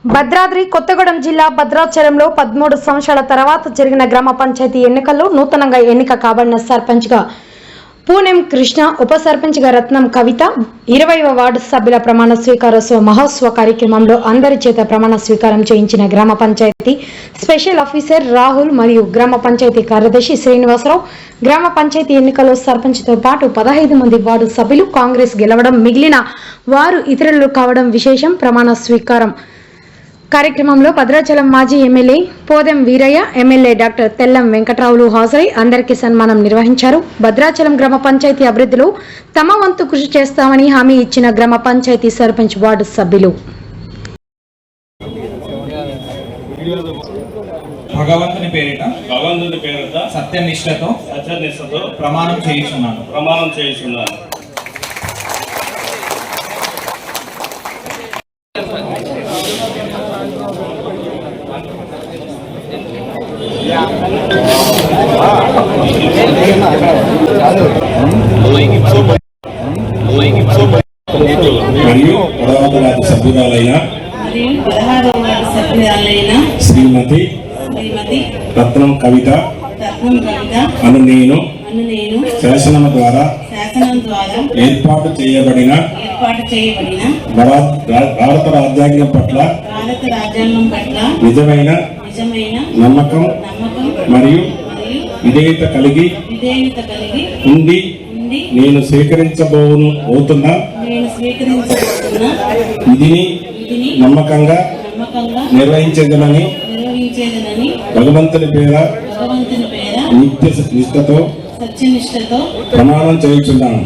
భద్రాద్రి కొత్తగూడెం జిల్లా భద్రాచలంలో 13 సంవత్సరాల తర్వాత జరిగిన గ్రామ పంచాయతీ ఎన్నికల్లో నూతనంగా ఎన్నిక కాబడిన సర్పంచ్గా పూనెం కృష్ణ, ఉప సర్పంచ్గా రత్నం కవిత, 20వ వార్డు సభ్యుల ప్రమాణ స్వీకారోత్సవ మహోత్సవ కార్యక్రమంలో అందరి చేత ప్రమాణ స్వీకారం చేయించిన గ్రామ పంచాయతీ స్పెషల్ ఆఫీసర్ రాహుల్ మరియు గ్రామ పంచాయతీ కార్యదర్శి శ్రీనివాసరావు. గ్రామ పంచాయతీ ఎన్నికల్లో సర్పంచ్తో పాటు 15 మంది వార్డు సభ్యులు కాంగ్రెస్ గెలవడం, మిగిలిన వారు ఇతరులు కావడం విశేషం. ప్రమాణ స్వీకారం కార్యక్రమంలో భద్రాచలం మాజీ MLA Podem Veeraiah, MLA doctor Tellam వెంకట్రావులు హాజరై అందరికీ సన్మానం నిర్వహించారు. భద్రాచలం గ్రామ పంచాయతీ అభివృద్ధిలో తమ వంతు కృషి చేస్తామని హామీ ఇచ్చిన గ్రామ పంచాయతీ సర్పంచ్ వార్డు సభ్యులు భగవంతుని పేరిట సత్యనిష్టతో ప్రమాణం చేయించున్నాను. మరియు 16వ వార్డు సభ్యురాలైన శ్రీమతి రత్నం కవిత అను నేను శాసనం ద్వారా ఏర్పాటు చేయబడిన భారత రాజ్యాంగం పట్ల నిజమైన నమ్మకం మరియు విధేయత కలిగి ఉండి నేను స్వీకరించబోతున్న విధిని నమ్మకంగా నిర్వహించేదనని భగవంతుని పేర నిష్ఠతో ప్రమాణం చేయించున్నాను.